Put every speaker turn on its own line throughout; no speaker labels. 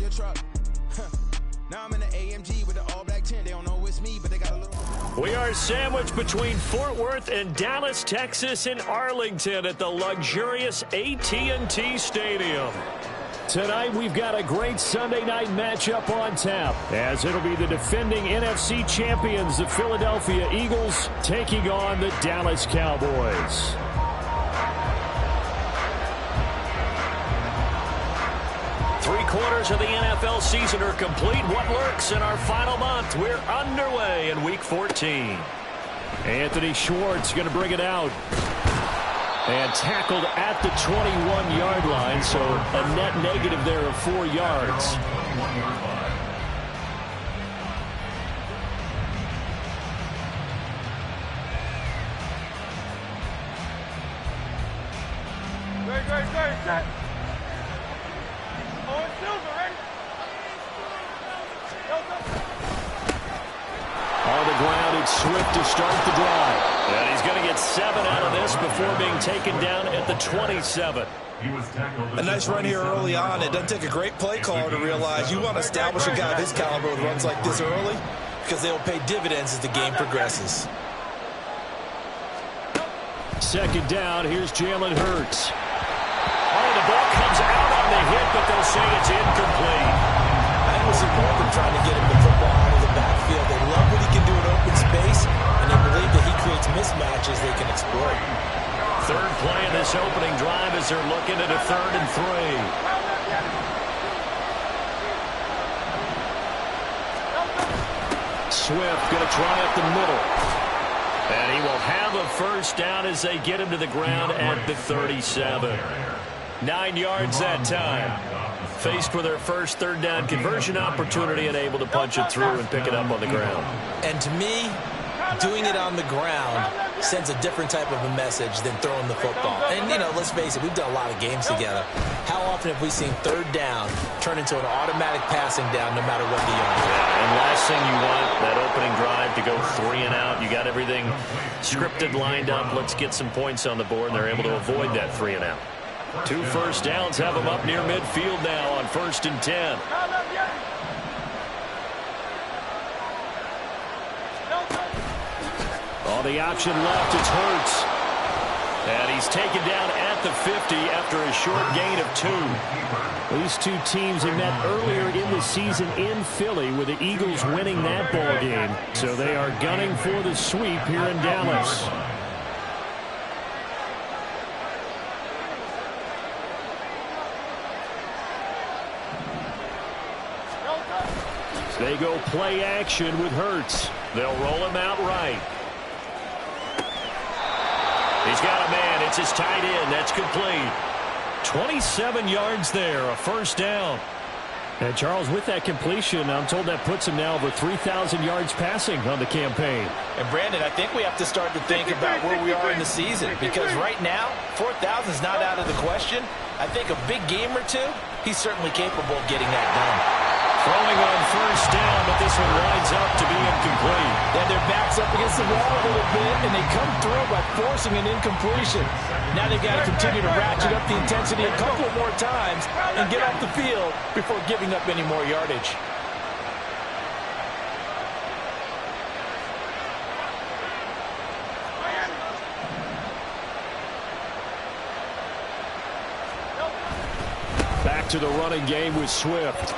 a truck. Now I'm in the AMG with the all-black tint. They don't know it's me, but they got a little...
We are sandwiched between Fort Worth and Dallas, Texas, and Arlington at the luxurious AT&T Stadium. Tonight, we've got a great Sunday night matchup on tap, as it'll be the defending NFC champions, the Philadelphia Eagles, taking on the Dallas Cowboys. Three-quarters of the NFL season are complete. What lurks in our final month? We're underway in Week 14. Anthony Schwartz going to bring it out. And tackled at the 21-yard line, so a net negative there of 4 yards.
Great, set. Oh, it's Silver, ready?
On the ground, it's Swift to start the drive. And he's going to get 7 out of this before being taken down at the 27.
A nice run here early on. It doesn't take a great play caller to realize you want to establish a guy of his caliber with runs like this early because they'll pay dividends as the game progresses.
Second down, here's Jalen Hurts. Oh, the ball comes out on the hit, but they'll say it's incomplete.
I think we'll see more of them trying to get him the football out of the backfield. They love what he can do in open space, and they believe that he creates mismatches they can exploit.
Third play of this opening drive as they're looking at a 3rd and 3. Swift going to try up the middle. And he will have a first down as they get him to the ground at the 37. 9 yards that time. Faced with their first 3rd down conversion opportunity and able to punch it through and pick it up on the ground.
And to me, doing it on the ground sends a different type of a message than throwing the football. And, you know, let's face it, we've done a lot of games together. How often have we seen 3rd down turn into an automatic passing down no matter what the yard is?
Yeah, and last thing you want, that opening drive to go 3 and out. You got everything scripted, lined up. Let's get some points on the board, and they're able to avoid that 3 and out. 2 first downs have them up near midfield now on 1st and 10. On the option left, it's Hurts. And he's taken down at the 50 after a short gain of 2. These two teams have met earlier in the season in Philly with the Eagles winning that ball game. So they are gunning for the sweep here in Dallas. They go play action with Hurts. They'll roll him out right. He's got a man. It's his tight end. That's complete. 27 yards there, a first down. And Charles, with that completion, I'm told that puts him now over 3,000 yards passing on the campaign.
And Brandon, I think we have to start to think about where we are in the season, because right now, 4,000 is not out of the question. I think a big game or two, he's certainly capable of getting that done.
Throwing on first down, but this one winds up to be incomplete.
Yeah, their back's up against the wall a little bit, and they come through by forcing an incompletion. Now they've got to continue to ratchet up the intensity a couple more times and get off the field before giving up any more yardage.
Back to the running game with Swift.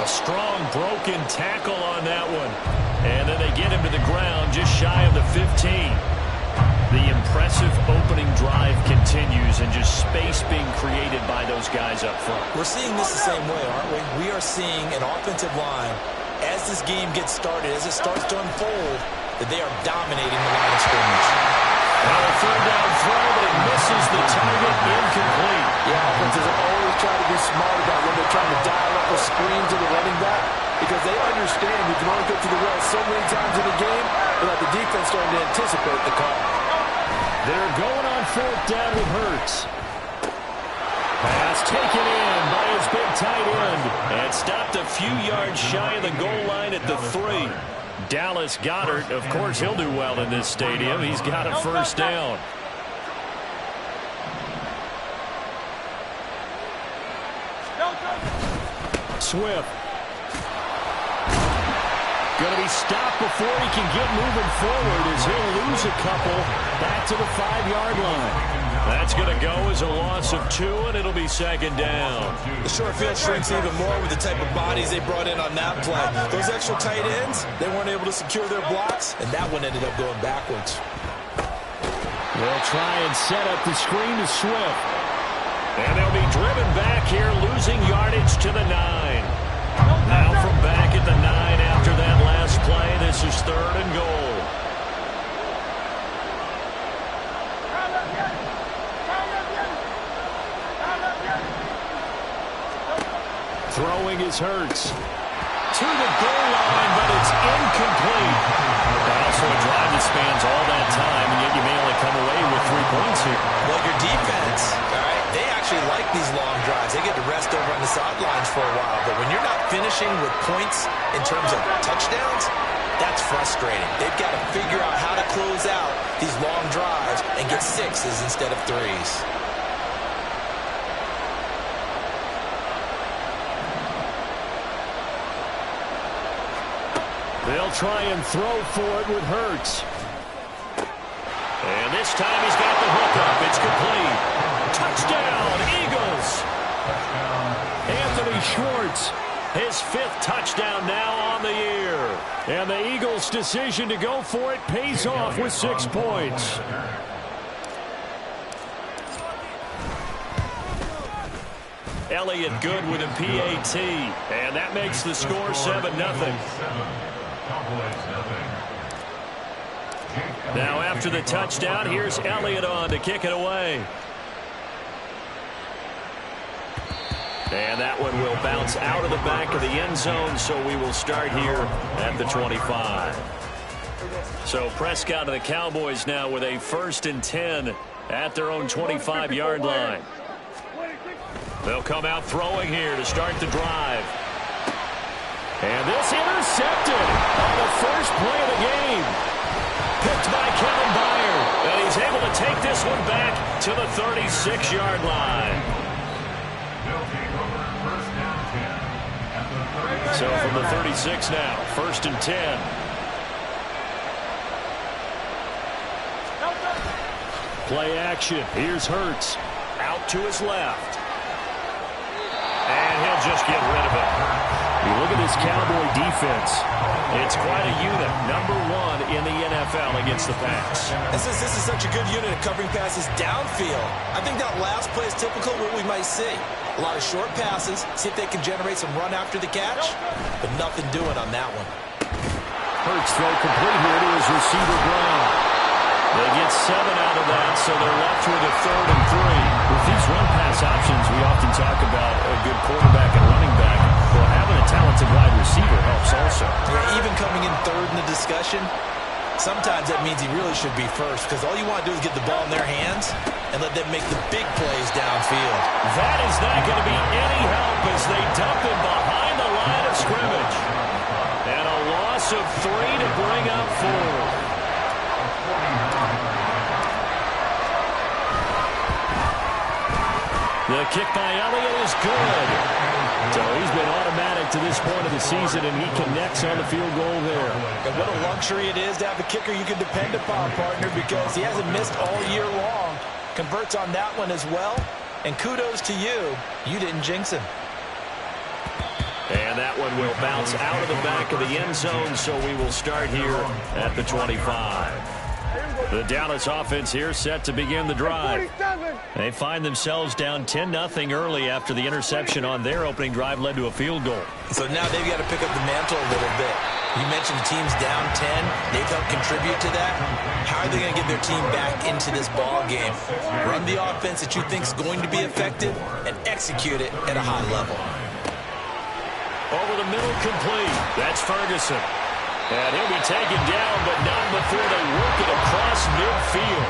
A strong broken tackle on that one. And then they get him to the ground just shy of the 15. The impressive opening drive continues and just space being created by those guys up front.
We're seeing this the same way, aren't we? We are seeing an offensive line, as this game gets started, as it starts to unfold, that they are dominating the line of scrimmage.
Now a 3rd down throw, but it misses the target, incomplete.
Yeah, offenses are always trying to be smart about when they're trying to dial up a screen to the running back, because they understand you can only get to the well so many times in the game without the defense starting to anticipate the call.
They're going on 4th down with Hurts. Pass taken in by his big tight end and stopped a few yards shy of the goal line at the 3. Dallas Goedert, of course, he'll do well in this stadium. He's got a first down. Swift. Going to be stopped before he can get moving forward as he'll lose a couple back to the 5-yard line. That's going to go as a loss of 2, and it'll be second down.
The short field shrinks even more with the type of bodies they brought in on that play. Those extra tight ends, they weren't able to secure their blocks, and that one ended up going backwards.
They'll try and set up the screen to Swift. And they'll be driven back here, losing yardage to the 9. Now from back at the 9 after that last play, this is 3rd and goal. Throwing is Hurts. To the goal line, but it's incomplete. Also a drive that spans all that time, and yet you may only come away with 3 points here.
Well, your defense, all right, they actually like these long drives. They get to rest over on the sidelines for a while. But when you're not finishing with points in terms of touchdowns, that's frustrating. They've got to figure out how to close out these long drives and get 6s instead of 3s.
They'll try and throw for it with Hurts. And this time he's got the hook up. It's complete. Touchdown, Eagles. Anthony Schwartz, his 5th touchdown now on the year. And the Eagles' decision to go for it pays off with 6 points. Elliott good with a PAT. And that makes the score 7-0. Now after the touchdown, here's Elliott on to kick it away. And that one will bounce out of the back of the end zone, so we will start here at the 25. So Prescott and the Cowboys now with a 1st and 10 at their own 25-yard line. They'll come out throwing here to start the drive. And this intercepted on the first play of the game. Picked by Kevin Byard. And he's able to take this one back to the 36-yard line. So from the 36 now, 1st and 10. Play action. Here's Hurts. Out to his left. And he'll just get rid of it. You look at this Cowboy defense. It's quite a unit. Number 1 in the NFL against the pass.
This is such a good unit of covering passes downfield. I think that last play is typical of what we might see. A lot of short passes. See if they can generate some run after the catch. But nothing doing on that one.
Hurts throw complete here to his receiver Brown. They get 7 out of that, so they're left with a 3rd and 3. With these run-pass options, we often talk about a good quarterback and running back. Well, having a talented wide receiver helps also.
Yeah, even coming in 3rd in the discussion, sometimes that means he really should be 1st, because all you want to do is get the ball in their hands and let them make the big plays downfield.
That is not going to be any help as they dump him behind the line of scrimmage. And a loss of 3 to bring up 4. The kick by Elliott is good. So he's been automatic to this point of the season, and he connects on the field goal there.
And what a luxury it is to have a kicker you can depend upon, partner, because he hasn't missed all year long. Converts on that one as well. And kudos to you. You didn't jinx him.
And that one will bounce out of the back of the end zone, so we will start here at the 25. The Dallas offense here set to begin the drive. They find themselves down 10-0 early after the interception on their opening drive led to a field goal.
So now they've got to pick up the mantle a little bit. You mentioned the team's down 10. They've helped contribute to that. How are they going to get their team back into this ball game? Run the offense that you think is going to be effective and execute it at a high level.
Over the middle, complete. That's Ferguson. And he'll be taken down, but not before they work it across midfield.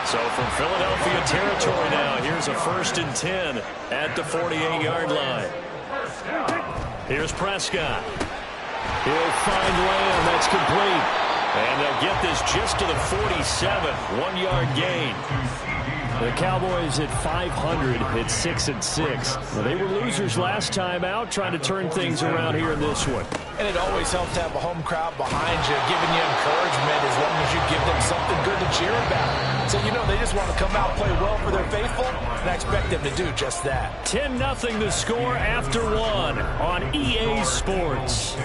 So from Philadelphia territory now, here's a 1st and 10 at the 48-yard line. Here's Prescott. He'll find Lamb. That's complete. And they'll get this just to the 47. 1-yard gain. The Cowboys at 500 at 6-6. Well, they were losers last time out, trying to turn things around here in this one.
And it always helps to have a home crowd behind you, giving you encouragement as long as you give them something good to cheer about. So, you know, they just want to come out, play well for their faithful, and I expect them to do just that.
10-0 the score after one on EA Sports.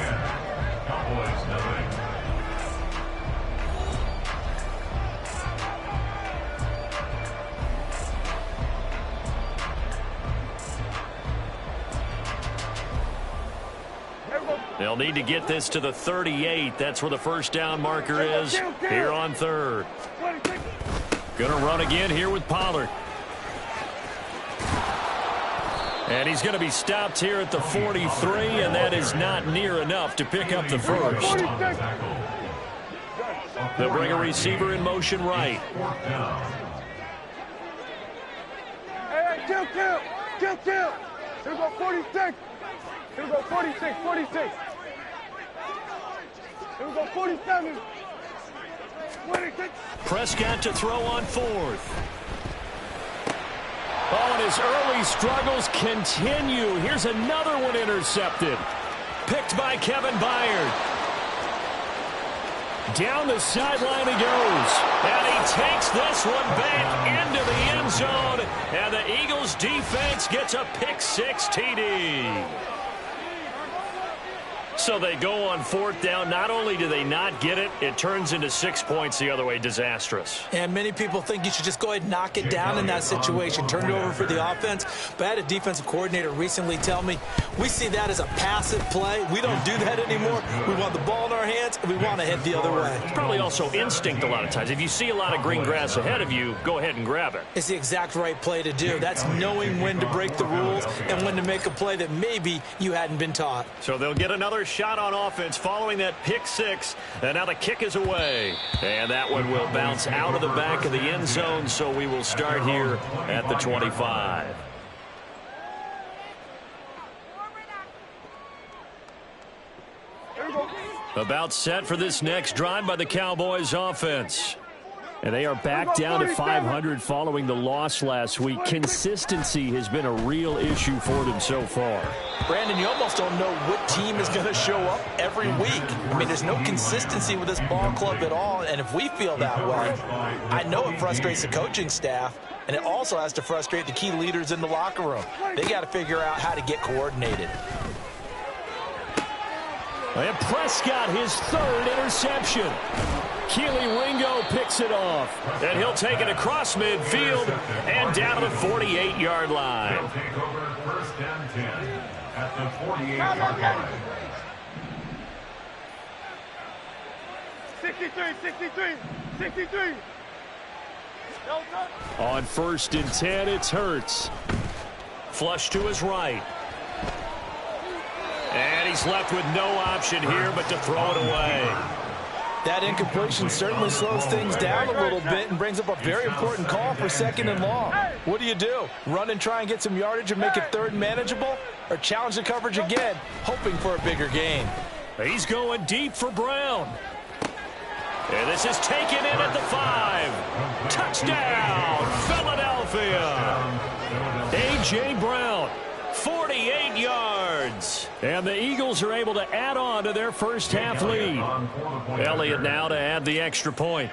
They'll need to get this to the 38. That's where the first down marker is here on third. Going to run again here with Pollard. And he's going to be stopped here at the 43, and that is not near enough to pick up the first. They'll bring a receiver in motion right.
Hey, kill. Here we go, 46. Here we go, 46. Here we go, 47. 26.
Prescott to throw on fourth. Oh, and his early struggles continue. Here's another one intercepted. Picked by Kevin Byard. Down the sideline he goes. And he takes this one back into the end zone. And the Eagles defense gets a pick-6 TD. So they go on fourth down. Not only do they not get it, it turns into 6 points the other way. Disastrous.
And many people think you should just go ahead and knock it down in that situation. Turn it over for the offense. But I had a defensive coordinator recently tell me, we see that as a passive play. We don't do that anymore. We want the ball in our hands, and we want to head the other way.
It's probably also instinct a lot of times. If you see a lot of green grass ahead of you, go ahead and grab it.
It's the exact right play to do. That's knowing when to break the rules and when to make a play that maybe you hadn't been taught.
So they'll get another shot on offense following that pick-6, and now the kick is away. And that one will bounce out of the back of the end zone, so we will start here at the 25. About set for this next drive by the Cowboys offense. And they are back down to 500 following the loss last week. Consistency has been a real issue for them so far.
Brandon, you almost don't know what team is going to show up every week. I mean, there's no consistency with this ball club at all, and if we feel that way, I know it frustrates the coaching staff, and it also has to frustrate the key leaders in the locker room. They got to figure out how to get coordinated.
And Prescott, his third interception. Keely Ringo picks it off. And he'll take it across midfield and down to the 48-yard line.
They'll take over first and 10 at the 48-yard line.
63.
On first and 10, it's Hurts. Flush to his right. And he's left with no option here but to throw it away.
That incompletion certainly slows things down a little bit and brings up a very important call for second and long. What do? Run and try and get some yardage and make it third and manageable? Or challenge the coverage again, hoping for a bigger gain?
He's going deep for Brown. And this is taken in at the 5. Touchdown, Philadelphia. A.J. Brown. 48 yards. And the Eagles are able to add on to their first half lead. Elliott now to add the extra point.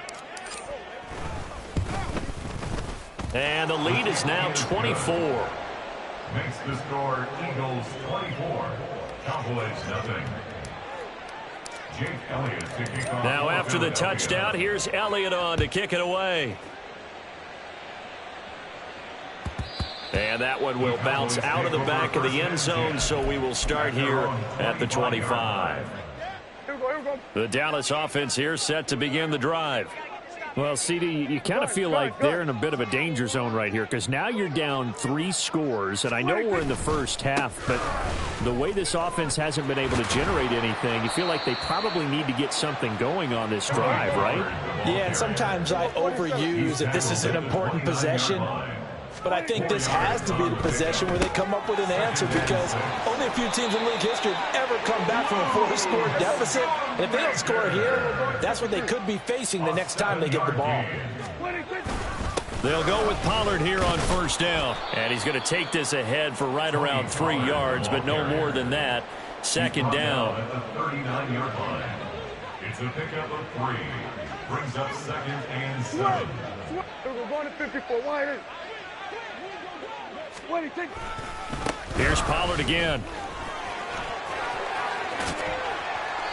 And the lead is now 24.
Makes the score Eagles 24. Cowboys nothing. Jake Elliott to kick off.
Now after the touchdown, here's Elliott on to kick it away. And that one will bounce out of the back of the end zone, so we will start here at the 25. The Dallas offense here set to begin the drive. Well, CD, you kind of feel like they're in a bit of a danger zone right here because now you're down 3 scores, and I know we're in the first half, but the way this offense hasn't been able to generate anything, you feel like they probably need to get something going on this drive, right?
Yeah, and sometimes I overuse that this is an important possession. But I think this has to be the possession where they come up with an answer because only a few teams in league history have ever come back from a 4-score deficit. And if they don't score here, that's what they could be facing the next time they get the ball.
They'll go with Pollard here on first down. And he's going to take this ahead for right around 3 yards, but no more than that. Second down.
At the 39-yard line. It's a pickup of 3. Brings up 2nd and 7.
We're going to 54. Wide in. Wait, take.
Here's Pollard again.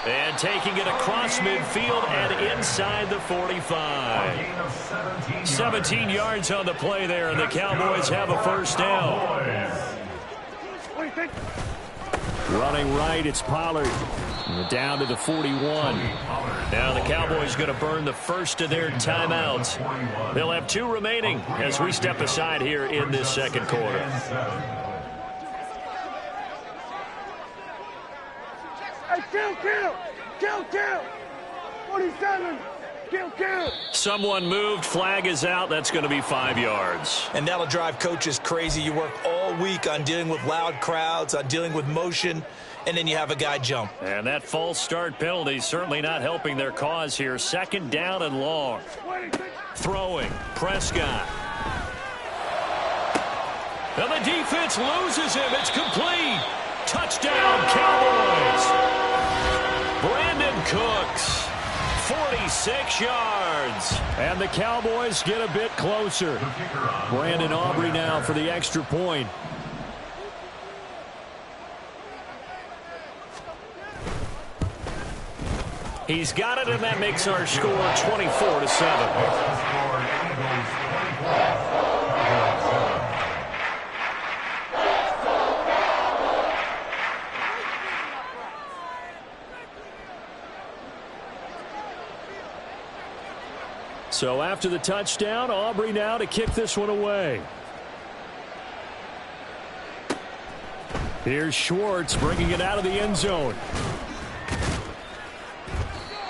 And taking it across midfield and inside the 45. 17 yards on the play there, and the Cowboys have a first down. Running right, it's Pollard. Down to the 41. Now the Cowboys going to burn the first of their timeouts. They'll have 2 remaining as we step aside here in this second quarter.
Hey, kill. 47. Kill.
Someone moved. Flag is out. That's going to be 5 yards.
And that'll drive coaches crazy. You work all week on dealing with loud crowds, on dealing with motion, and then you have a guy jump.
And that false start penalty certainly not helping their cause here. Second down and long. Throwing. Prescott. And the defense loses him. It's complete. Touchdown, Cowboys. Brandon Cooks. 46 yards. And the Cowboys get a bit closer. Brandon Aubrey now for the extra point. He's got it, and that makes our score 24-7. So after the touchdown, Aubrey now to kick this one away. Here's Schwartz bringing it out of the end zone.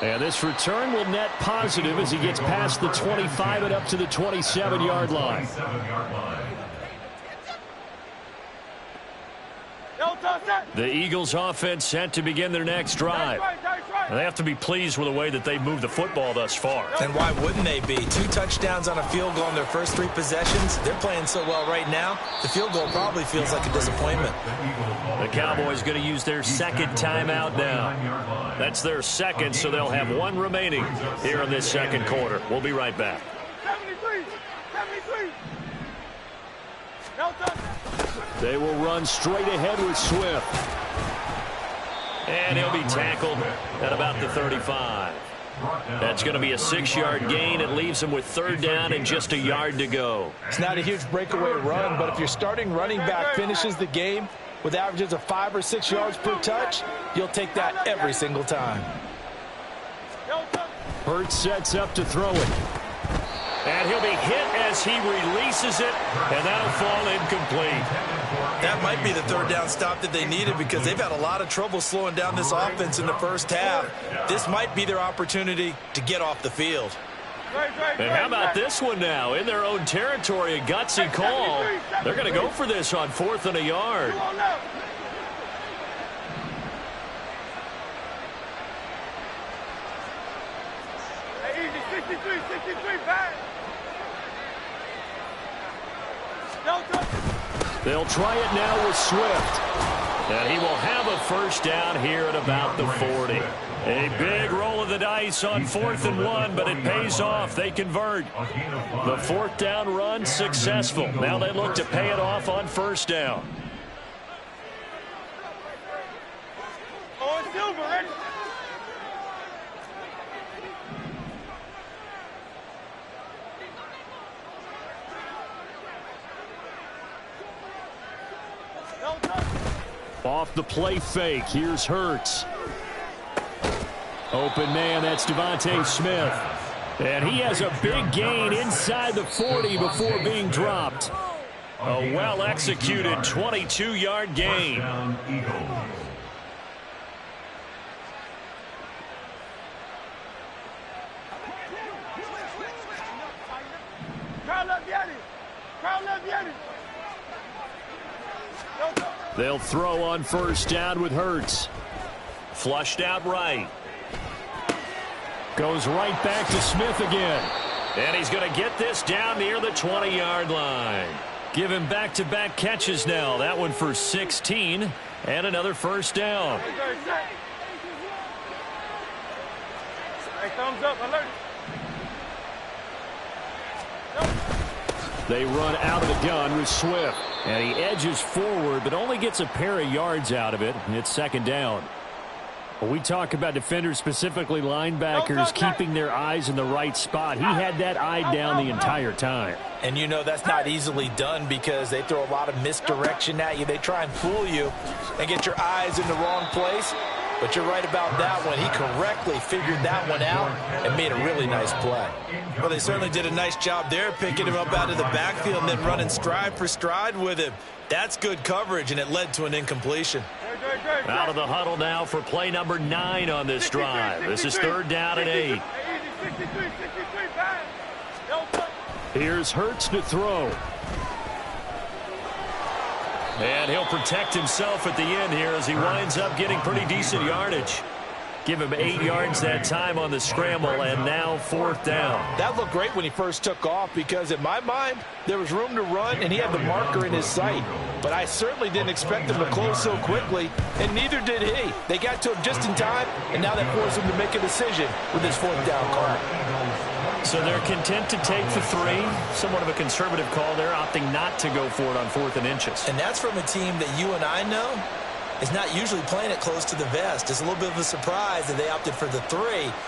And this return will net positive as he gets past the 25 and up to the 27-yard line. The Eagles offense set to begin their next drive. They have to be pleased with the way that they've moved the football thus far.
And why wouldn't they be? 2 touchdowns on a field goal in their first 3 possessions. They're playing so well right now, the field goal probably feels like a disappointment.
The Cowboys going to use their second timeout now. That's their second, so they'll have 1 remaining here in this second quarter. We'll be right back.
73.
They will run straight ahead with Swift. And he'll be tackled at about the 35. That's going to be a 6-yard gain. It leaves him with 3rd down and just a yard to go.
It's not a huge breakaway run, but if your starting running back finishes the game with averages of 5 or 6 yards per touch, you'll take that every single time.
Hurts sets up to throw it. And he'll be hit as he releases it, and that'll fall incomplete.
That might be the 3rd down stop that they needed because they've had a lot of trouble slowing down this offense in the first half. This might be their opportunity to get off the field.
And how about this one now? In their own territory, a gutsy call. They're going to go for this on 4th and a yard.
Easy, 63, back.
They'll try it now with Swift. And he will have a first down here at about the 40. A big roll of the dice on 4th and 1, but it pays off. They convert. The 4th down run successful. Now they look to pay it off on 1st down.
Oh, it's Silver, ready?
Off the play fake. Here's Hurts. Open man, that's Devontae Smith. And he has a big gain inside the 40 before being dropped. A well-executed 22-yard gain. They'll throw on 1st down with Hurts. Flushed out right. Goes right back to Smith again. And he's going to get this down near the 20-yard line. Give him back-to-back catches now. That one for 16 and another first down.
Hey, thumbs up, alert.
They run out of the gun with Swift. And he edges forward, but only gets a pair of yards out of it. And it's second down. When we talk about defenders, specifically linebackers, keeping their eyes in the right spot, he had that eye down the entire time.
And you know that's not easily done because they throw a lot of misdirection at you. They try and fool you and get your eyes in the wrong place. But you're right about that one. He correctly figured that one out and made a really nice play. Well, they certainly did a nice job there, picking him up out of the backfield and then running stride for stride with him. That's good coverage, and it led to an incompletion.
Out of the huddle now for play number 9 on this drive. This is third down and 8. Here's Hurts to throw. And he'll protect himself at the end here as he winds up getting pretty decent yardage. Give him 8 yards that time on the scramble, and now fourth down.
That looked great when he first took off because, in my mind, there was room to run, and he had the marker in his sight. But I certainly didn't expect him to close so quickly, and neither did he. They got to him just in time, and now that forced him to make a decision with his fourth down call.
So they're content to take the 3. Somewhat of a conservative call. They're opting not to go for it on 4th and inches.
And that's from a team that you and I know is not usually playing it close to the vest. It's a little bit of a surprise that they opted for the 3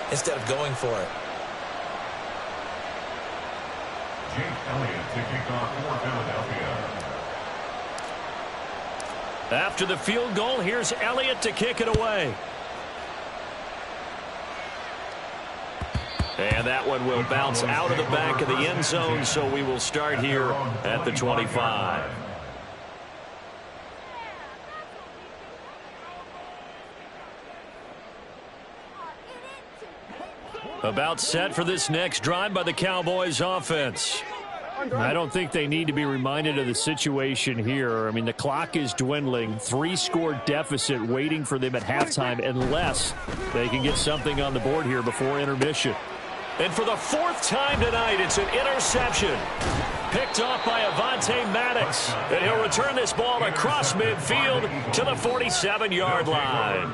instead of going for it.
Jake Elliott to kick off for Philadelphia.
After the field goal, here's Elliott to kick it away. And that one will bounce out of the back of the end zone, so we will start here at the 25. About set for this next drive by the Cowboys offense. I don't think they need to be reminded of the situation here. I mean, the clock is dwindling. 3-score deficit waiting for them at halftime unless they can get something on the board here before intermission. And for the 4th time tonight, it's an interception. Picked off by Avonte Maddox. And he'll return this ball across midfield to the 47-yard line.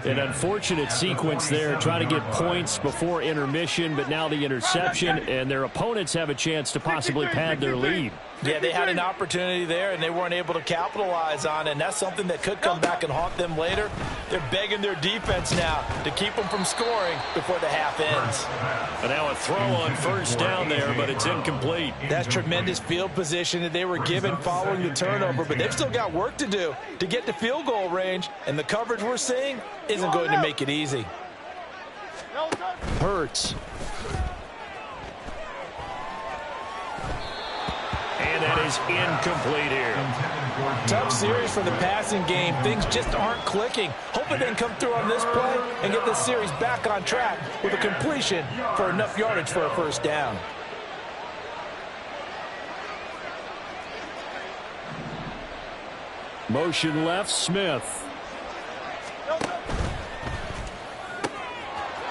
An unfortunate sequence there, trying to get points before intermission, but now the interception, and their opponents have a chance to possibly pad their lead.
Yeah, they had an opportunity there, and they weren't able to capitalize on it, and that's something that could come back and haunt them later. They're begging their defense now to keep them from scoring before the half ends.
And now a throw on first down there, but it's incomplete.
That's tremendous field position that they were given following the turnover, but they've still got work to do to get to field goal range, and the coverage we're seeing isn't going to make it easy.
Hurts. And that is incomplete here.
Tough series for the passing game. Things just aren't clicking. Hoping they can come through on this play and get this series back on track with a completion for enough yardage for a first down.
Motion left, Smith.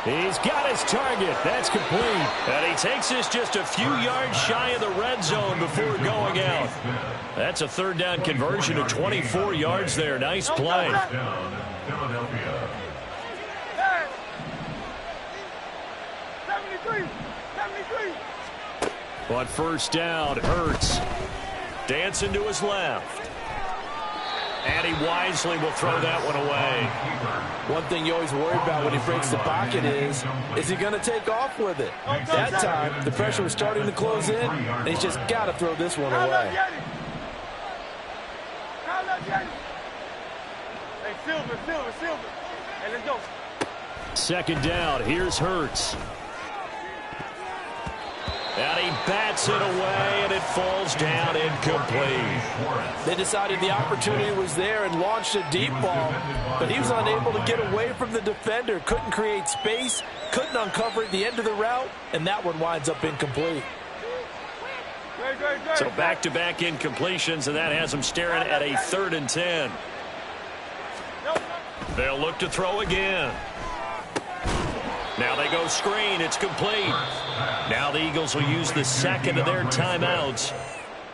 He's got his target. That's complete. And he takes this just a few yards shy of the red zone before going out. That's a third down conversion of 24 yards there. Nice play.
Philadelphia.
73.
But first down, Hurts. Dancing to his left. And he wisely will throw that one away.
One thing you always worry about when he breaks the pocket is he going to take off with it? That time, the pressure was starting to close in, and he's just got to throw this one away.
Hey, Silver. Hey, let's go.
Second down, here's Hurts. And he bats it away, and it falls down incomplete.
They decided the opportunity was there and launched a deep ball, but he was unable to get away from the defender, couldn't create space, couldn't uncover at the end of the route, and that one winds up incomplete.
So back-to-back incompletions, and that has them staring at a 3rd and 10. They'll look to throw again. Now they go screen. It's complete. Now the Eagles will use the second of their timeouts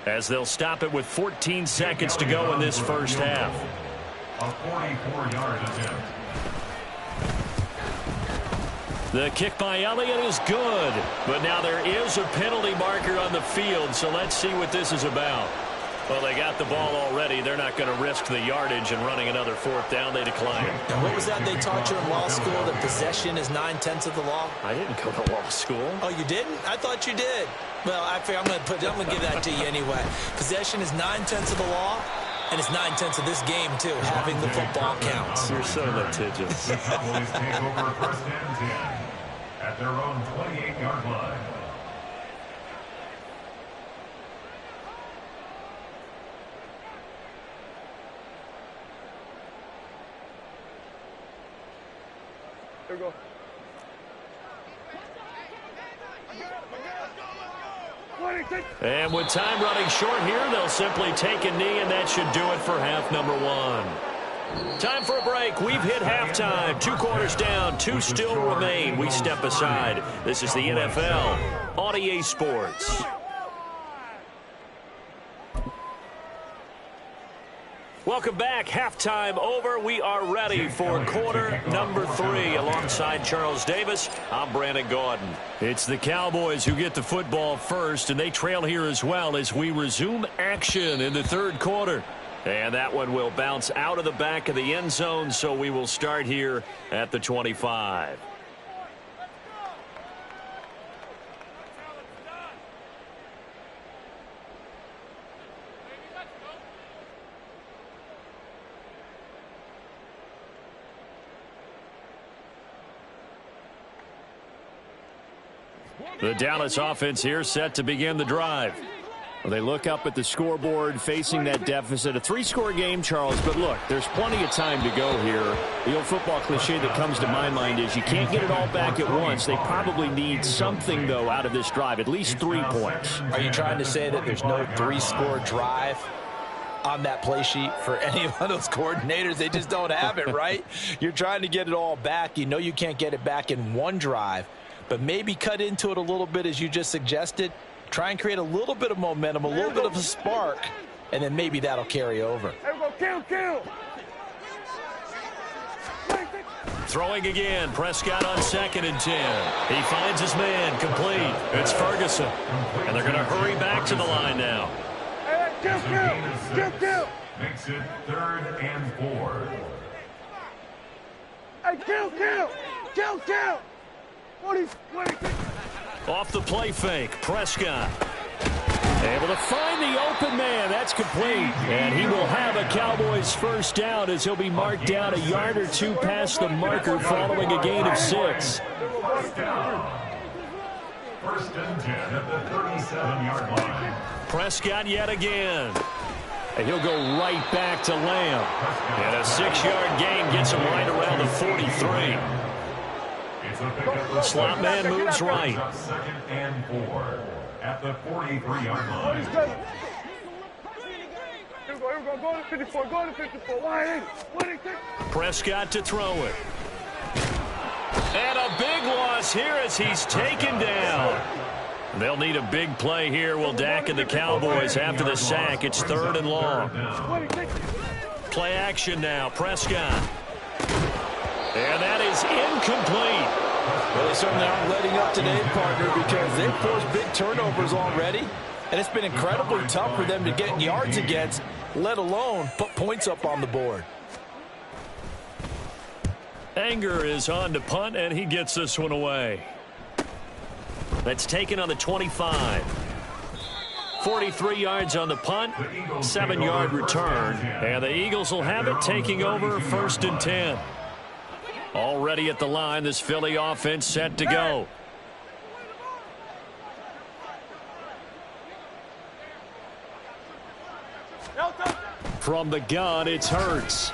as they'll stop it with 14 seconds to go in this first half.
A 44-yard attempt.
The kick by Elliott is good, but now there is a penalty marker on the field, so let's see what this is about. Well, they got the ball already. They're not going to risk the yardage and running another fourth down. They decline it.
And what was that they taught you in law school, that possession is 9/10 of the law?
I didn't go to law school.
Oh, you didn't? I thought you did. Well, I figure I'm going to give that to you anyway. Possession is 9/10 of the law, and it's 9/10 of this game, too. Having the football counts.
You're so litigious.
The Cowboys take over first and 10 at their own 28-yard line.
There we go.
And with time running short here, they'll simply take a knee, and that should do it for half number one. Time for a break. We've hit halftime. 2 quarters down, 2 still remain. We step aside. This is the NFL on EA Sports. Welcome back. Halftime over. We are ready for quarter number 3. Alongside Charles Davis, I'm Brandon Gaudin. It's the Cowboys who get the football first, and they trail here as well as we resume action in the third quarter. And that one will bounce out of the back of the end zone, so we will start here at the 25. The Dallas offense here set to begin the drive. Well, they look up at the scoreboard facing that deficit. A 3-score game, Charles, but look, there's plenty of time to go here. The old football cliche that comes to my mind is you can't get it all back at once. They probably need something, though, out of this drive, at least 3 points.
Are you trying to say that there's no 3-score drive on that play sheet for any one of those coordinators? They just don't have it, right? You're trying to get it all back. You know you can't get it back in one drive, but maybe cut into it a little bit as you just suggested. Try and create a little bit of momentum, a little bit of a spark, and then maybe that'll carry over.
There we go, kill.
Throwing again, Prescott on 2nd and 10. He finds his man, complete. It's Ferguson, and they're going to hurry back to the line now.
Hey, kill.
Makes it 3rd and 4.
Hey, kill. 40.
Off the play fake, Prescott. Able to find the open man. That's complete. And he will have a Cowboys first down as he'll be marked down a yard or 2 past the marker following a gain of 6.
First down. 1st and 10 at the 37-yard line.
Prescott yet again. And he'll go right back to Lamb. And a 6-yard gain gets him right around the 43. Slot man moves right.
2nd and 4 at the 43-yard line.
Here we go. Go to 54. 180.
Prescott to throw it. And a big loss here as he's taken down. They'll need a big play here. Will Dak and the Cowboys after the sack. It's 3rd and long. Play action now. Prescott. And that is incomplete.
Well, they certainly aren't letting up today, partner, because they've forced big turnovers already, and it's been incredibly tough for them to get yards against, let alone put points up on the board.
Anger is on to punt, and he gets this one away. That's taken on the 25. 43 yards on the punt, 7-yard return, and the Eagles will have it taking over 1st and 10. Already at the line, this Philly offense set to go. From the gun, it's Hurts.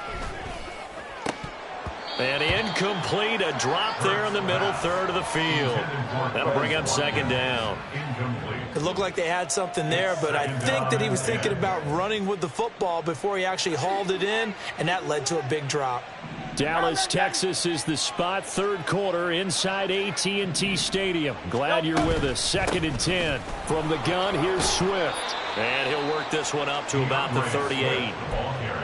And incomplete, a drop there in the middle third of the field. That'll bring up 2nd down.
It looked like they had something there, but I think that he was thinking about running with the football before he actually hauled it in, and that led to a big drop.
Dallas, Texas is the spot, third quarter inside AT&T Stadium. Glad you're with us. 2nd and 10 from the gun. Here's Swift. And he'll work this one up to about the 38.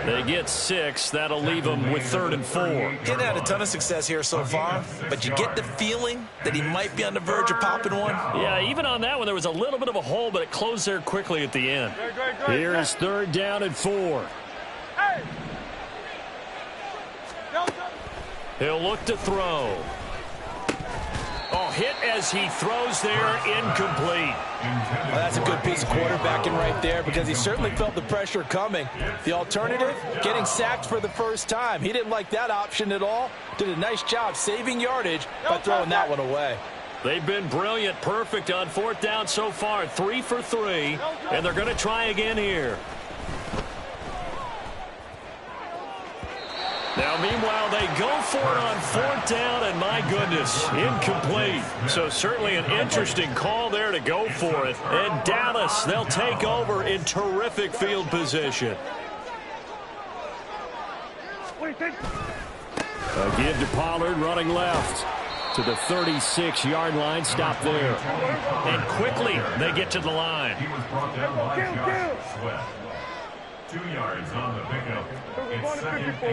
They get 6. That'll leave them with 3rd and 4.
He hadn't had a ton of success here so far, but you get the feeling that he might be on the verge of popping one.
Yeah, even on that one, there was a little bit of a hole, but it closed there quickly at the end. Here is 3rd down and 4. He'll look to throw. Oh, hit as he throws there, incomplete.
Well, that's a good piece of quarterbacking right there because he certainly felt the pressure coming. The alternative, getting sacked for the first time. He didn't like that option at all. Did a nice job saving yardage by throwing that one away.
They've been brilliant, perfect on 4th down so far, 3 for 3, and they're going to try again here. Now, meanwhile, they go for it on 4th down, and my goodness, incomplete. So certainly an interesting call there to go for it. And Dallas, they'll take over in terrific field position. Again to Pollard, running left to the 36-yard line. Stop there. And quickly, they get to the line.
He was brought down by Josh Swift. 2 yards on the pickup. It's 2nd and 8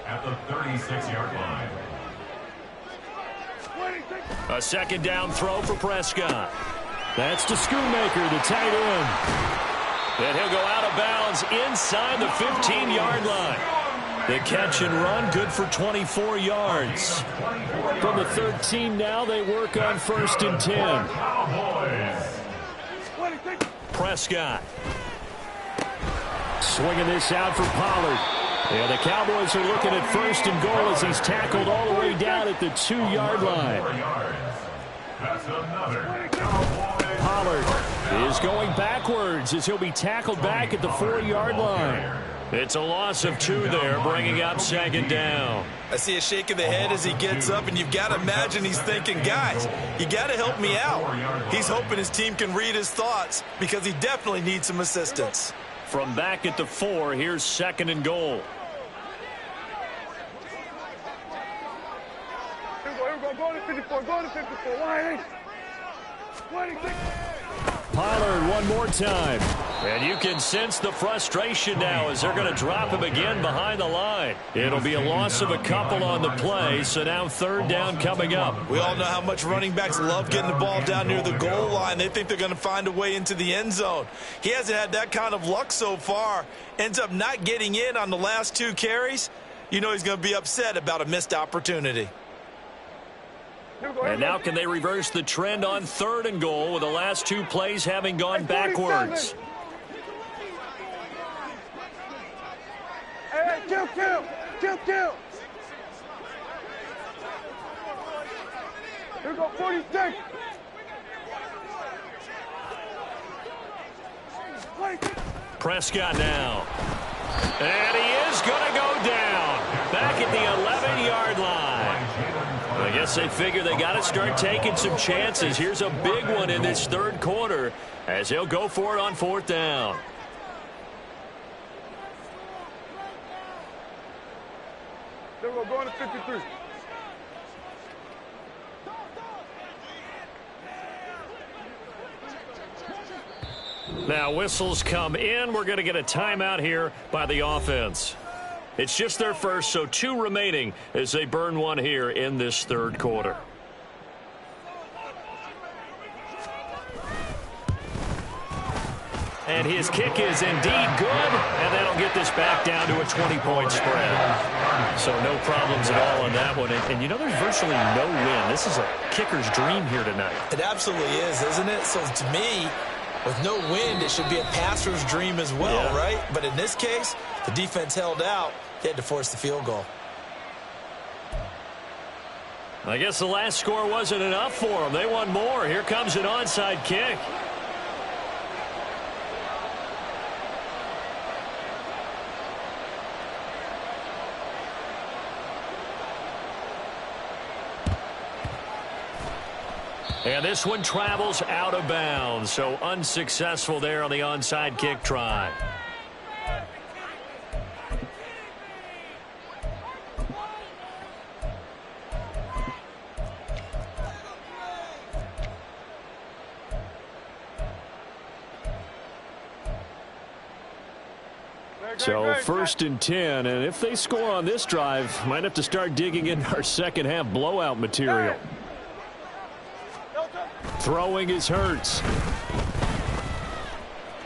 at the 36-yard line.
A 2nd down throw for Prescott. That's to Schoonmaker, the tight end. And he'll go out of bounds inside the 15-yard line. The catch and run, good for 24 yards. From the 13 now, they work on 1st and 10. Prescott. Swinging this out for Pollard. Yeah, the Cowboys are looking at 1st and goal as he's tackled all the way down at the 2-yard line. Pollard is going backwards as he'll be tackled back at the 4-yard line. It's a loss of 2 there, bringing up 2nd down.
I see a shake of the head as he gets up, and you've got to imagine he's thinking, guys, you got to help me out. He's hoping his team can read his thoughts because he definitely needs some assistance.
From back at the 4, here's 2nd and goal.
Go to 54, go to 54. Why? 26.
Pollard one more time. And you can sense the frustration now as they're going to drop him again behind the line. It'll be a loss of a couple on the play, so now 3rd down coming up.
We all know how much running backs love getting the ball down near the goal line. They think they're going to find a way into the end zone. He hasn't had that kind of luck so far. Ends up not getting in on the last 2 carries. You know he's going to be upset about a missed opportunity.
And now can they reverse the trend on 3rd and goal with the last 2 plays having gone backwards?
Hey, kill. Here we go, 46.
Prescott now. And he is going to go down. Back at the 11-yard line. I guess they figure they got to start taking some chances. Here's a big one in this 3rd quarter as he'll go for it on 4th down.
There we go, going to 53.
Now whistles come in. We're going to get a timeout here by the offense. It's just their first, so 2 remaining as they burn one here in this 3rd quarter. And his kick is indeed good, and that'll get this back down to a 20-point spread. So no problems at all on that one. And you know, there's virtually no win. This is a kicker's dream here tonight.
It absolutely is, isn't it? So to me, with no wind, it should be a passer's dream as well, right? But in this case, the defense held out. They had to force the field goal.
I guess the last score wasn't enough for them. They want more. Here comes an onside kick. And this one travels out of bounds, so unsuccessful there on the onside kick try. So 1st and 10, and if they score on this drive, might have to start digging in our second half blowout material. Throwing is Hurts.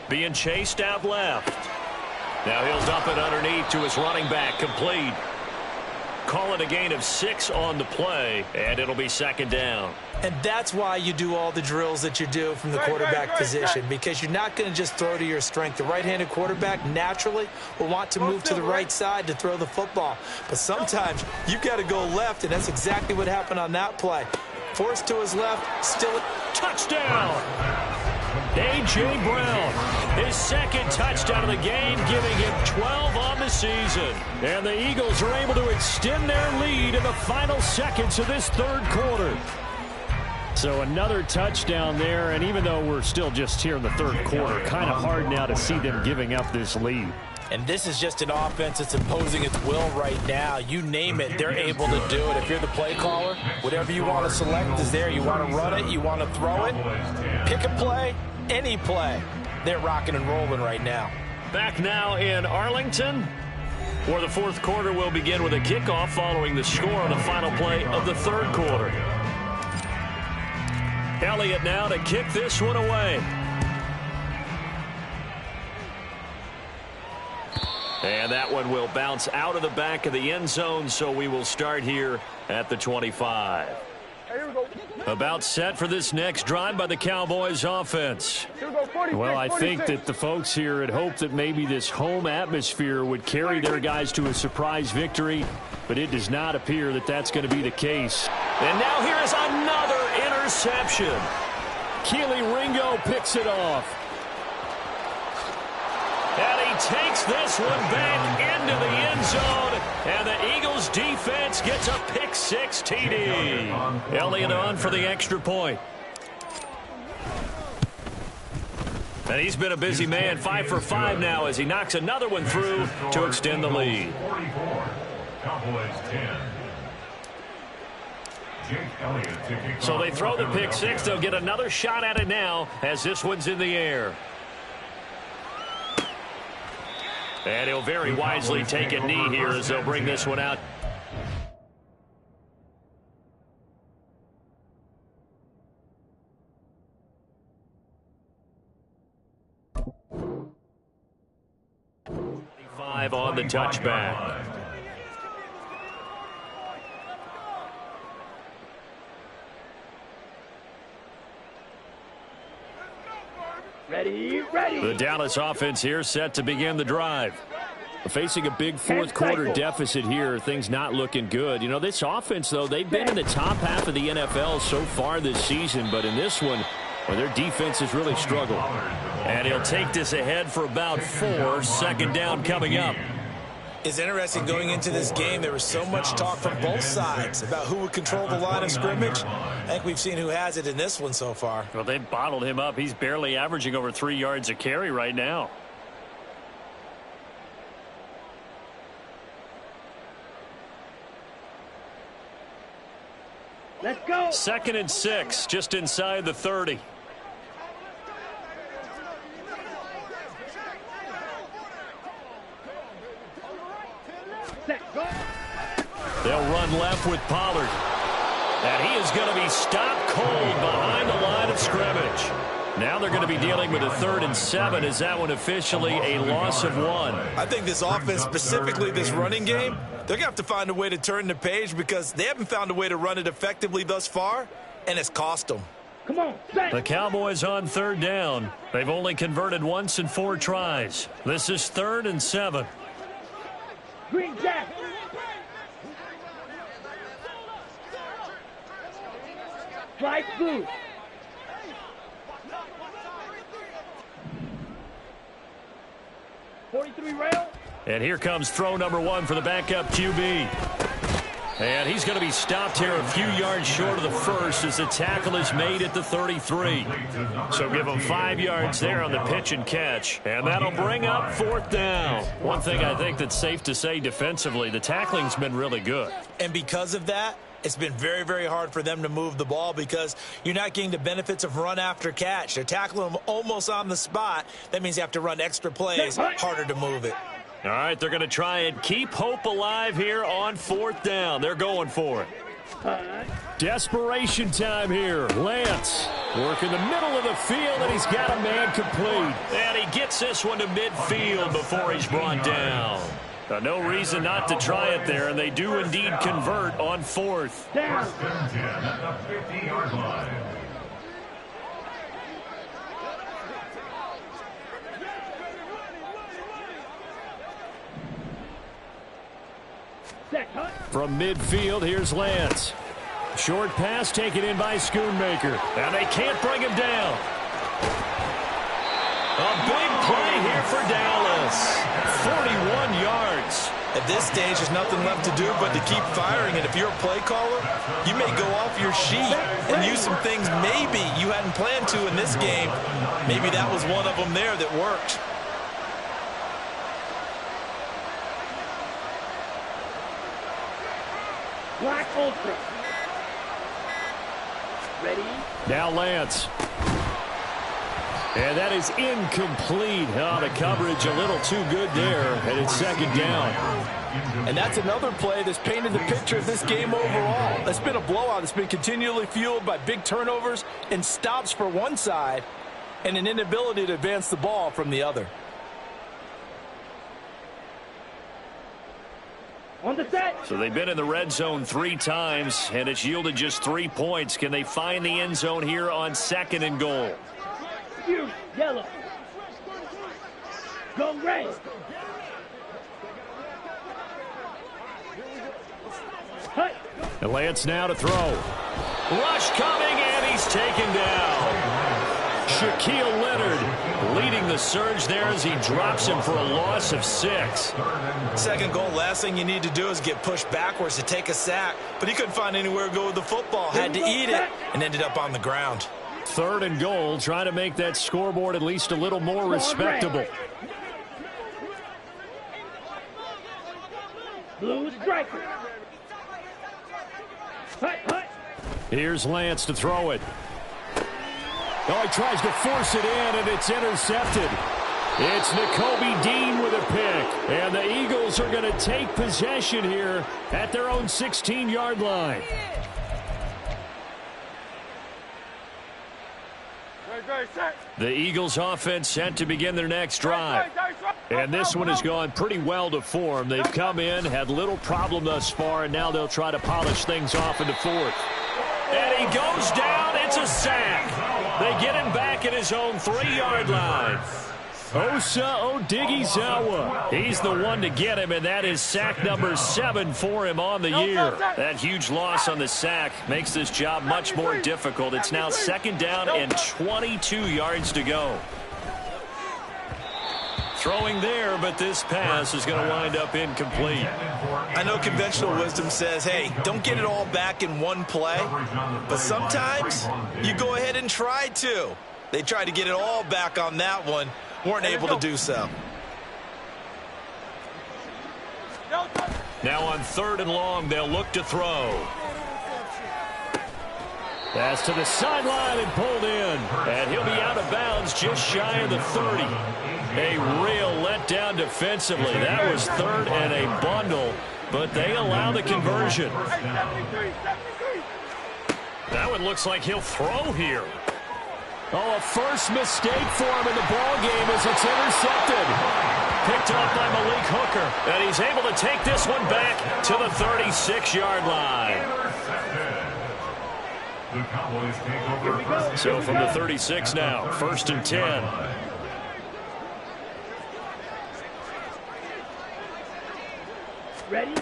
Being chased out left. Now he'll dump it underneath to his running back, complete. Call it a gain of 6 on the play, and it'll be 2nd down.
And that's why you do all the drills that you do from the quarterback position, because you're not going to just throw to your strength. The right-handed quarterback naturally will want to move to the right side to throw the football. But sometimes you've got to go left, and that's exactly what happened on that play. Forced to his left, still a touchdown. A.J. Brown, his 2nd touchdown of the game, giving him 12 on the season.
And the Eagles are able to extend their lead in the final seconds of this 3rd quarter. So another touchdown there, and even though we're still just here in the 3rd quarter, kind of hard now to see them giving up this lead.
And this is just an offense that's imposing its will right now. You name it, they're able to do it. If you're the play caller, whatever you want to select is there. You want to run it, you want to throw it, pick a play, any play. They're rocking and rolling right now.
Back now in Arlington, where the 4th quarter will begin with a kickoff following the score on the final play of the 3rd quarter. Elliott now to kick this one away. And that one will bounce out of the back of the end zone, so we will start here at the 25. About set for this next drive by the Cowboys offense. Well, I think that the folks here had hoped that maybe this home atmosphere would carry their guys to a surprise victory, but it does not appear that that's going to be the case. And now here is another interception. Keely Ringo picks it off. And he takes this one back into the end zone. And the Eagles defense gets a pick 6 TD. Elliott on for the extra point. And he's been a busy man, 5 for 5 now as he knocks another one through to extend the lead.
44, Cowboys 10.
So they throw the pick 6. They'll get another shot at it now as this one's in the air. And he'll very wisely take a knee here as they'll bring this one out. On the touchback.
Ready.
The Dallas offense here set to begin the drive. Facing a big 4th quarter deficit here, things not looking good. You know, this offense, though, they've been in the top half of the NFL so far this season, but in this one, well, their defense has really struggled. And he'll take this ahead for about 4. 2nd down coming up.
It's interesting going into this game. There was so much talk from both sides about who would control the line of scrimmage. I think we've seen who has it in this one so far.
Well, they bottled him up. He's barely averaging over 3 yards a carry right now.
Let's go.
2nd and 6, just inside the 30. They'll run left with Pollard. And he is going to be stopped cold behind the line of scrimmage. Now they're going to be dealing with a 3rd and 7. Is that one officially a loss of 1?
I think this offense, specifically this running game, they're going to have to find a way to turn the page because they haven't found a way to run it effectively thus far, and it's cost them.
Come on.
The Cowboys on 3rd down. They've only converted once in 4 tries. This is 3rd and 7.
Green Jack. Strike blue. .43 rail.
And here comes throw number 1 for the backup QB. And he's going to be stopped here a few yards short of the first as the tackle is made at the 33. So give him 5 yards there on the pitch and catch. And that'll bring up 4th down. One thing I think that's safe to say defensively, the tackling's been really good.
And because of that, it's been very, very hard for them to move the ball because you're not getting the benefits of run after catch. They're tackling them almost on the spot. That means you have to run extra plays, harder to move it.
All right, they're going to try and keep hope alive here on 4th down. They're going for it. Desperation time here. Lance working the middle of the field, and he's got a man complete. And he gets this one to midfield before he's brought down. No reason not to try it there, and they do indeed convert on 4th.
First and 10 at the 50-yard line.
From midfield, here's Lance. Short pass taken in by Schoonmaker. And they can't bring him down. A big play here for Dallas. 41 yards.
At this stage, there's nothing left to do but to keep firing. And if you're a play caller, you may go off your sheet and use some things maybe you hadn't planned to in this game. Maybe that was one of them there that worked.
Black Ultra. Ready?
Now Lance. And that is incomplete. Oh, the coverage a little too good there, and it's 2nd down.
And that's another play that's painted the picture of this game overall. That's been a blowout. It's been continually fueled by big turnovers and stops for one side and an inability to advance the ball from the other.
On the set.
So they've been in the red zone 3 times, and it's yielded just 3 points. Can they find the end zone here on 2nd and goal?
You, yellow. Go red. Hut.
And Lance now to throw. Rush coming, and he's taken down. Shaquille Leonard leading the surge there as he drops him for a loss of 6.
2nd goal, last thing you need to do is get pushed backwards to take a sack. But he couldn't find anywhere to go with the football. Had to eat it and ended up on the ground.
3rd and goal, trying to make that scoreboard at least a little more respectable.
Blue striker. Hut, hut.
Here's Lance to throw it. Oh, he tries to force it in, and it's intercepted. It's Nakobe Dean with a pick. And the Eagles are going to take possession here at their own 16-yard line. The Eagles offense set to begin their next drive. And this one has gone pretty well to form. They've come in, had little problem thus far, and now they'll try to polish things off into 4th. And he goes down. It's a sack. They get him back at his own 3-yard line. Osa Odighizuwa. He's the one to get him, and that is sack number 7 for him on the year. That huge loss on the sack makes this job much more difficult. It's now 2nd down and 22 yards to go. Throwing there, but this pass is going to wind up incomplete.
I know conventional wisdom says, hey, don't get it all back in one play. But sometimes you go ahead and try to. They tried to get it all back on that one. Weren't able to do so.
Now on 3rd and long, they'll look to throw. Pass to the sideline and pulled in. And he'll be out of bounds just shy of the 30. A real letdown defensively. That was 3rd and a bundle, but they allow the conversion. That one looks like he'll throw here. Oh, a first mistake for him in the ball game as it's intercepted. Picked up by Malik Hooker, and he's able to take this one back to the 36-yard line.
The Cowboys take over first and
So from the 36 now, 1st and 10.
Ready?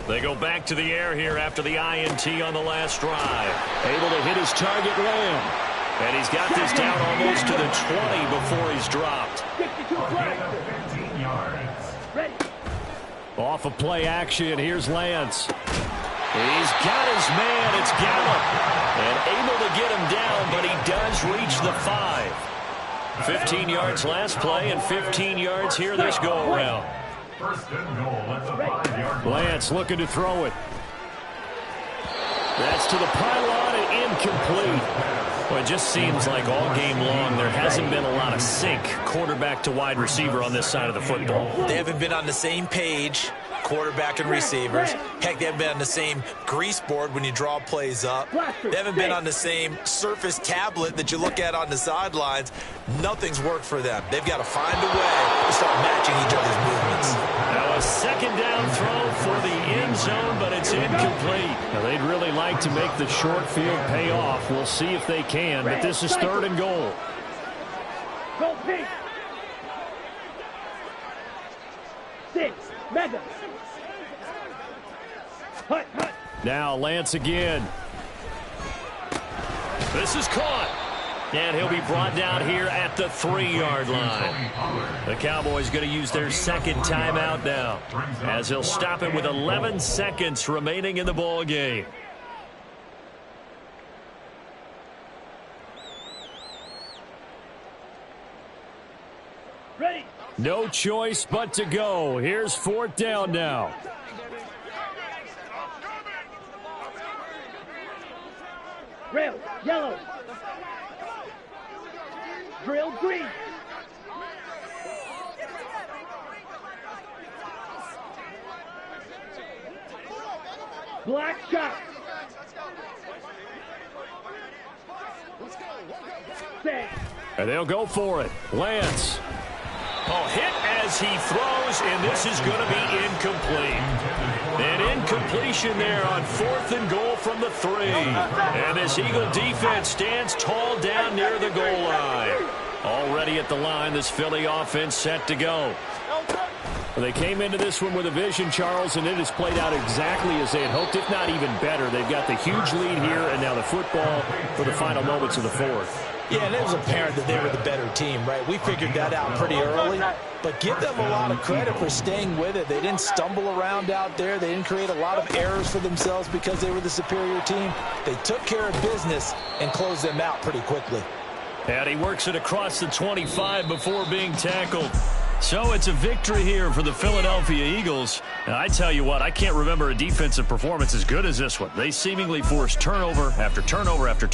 They go back to the air here after the INT on the last drive. Able to hit his target Lamb. And he's got this down almost to the 20 before he's dropped.
15 yards.
Ready?
Off of play action, here's Lance. He's got his man, it's Gallup. And able to get him down, but he does reach the 5. 15 yards last play and 15 yards here this go-around.
First and goal at the 5-yard line.
Lance looking to throw it. That's to the pylon and incomplete. Well, it just seems like all game long there hasn't been a lot of sync quarterback to wide receiver on this side of the football.
They haven't been on the same page, quarterback and receivers. Heck, they haven't been on the same grease board when you draw plays up. They haven't been on the same surface tablet that you look at on the sidelines. Nothing's worked for them. They've got to find a way to start matching each other's movements.
Now a second down throw for the end zone, but it's incomplete. Now they'd really like to make the short field pay off. We'll see if they can, but this is 3rd and goal.
Go pink. 6. Madden. Hut, hut.
Now Lance again. This is caught. And he'll be brought down here at the 3-yard line. The Cowboys going to use their second timeout now, as they'll stop it with 11 seconds remaining in the ball game.
Ready.
No choice but to go. Here's 4th down now.
Rail, yellow. Drill, green. Black shot. Set.
And they'll go for it. Lance. Oh, hit as he throws, and this is going to be incomplete. An incompletion there on 4th and goal from the 3. And this Eagle defense stands tall down near the goal line. Already at the line, this Philly offense set to go. Well, they came into this one with a vision, Charles, and it has played out exactly as they had hoped, if not even better. They've got the huge lead here, and now the football for the final moments of the 4th.
Yeah, and it was apparent that they were the better team, right? We figured that out pretty early, but give them a lot of credit for staying with it. They didn't stumble around out there. They didn't create a lot of errors for themselves because they were the superior team. They took care of business and closed them out pretty quickly.
And he works it across the 25 before being tackled. So it's a victory here for the Philadelphia Eagles. And I tell you what, I can't remember a defensive performance as good as this one. They seemingly forced turnover after turnover after turnover.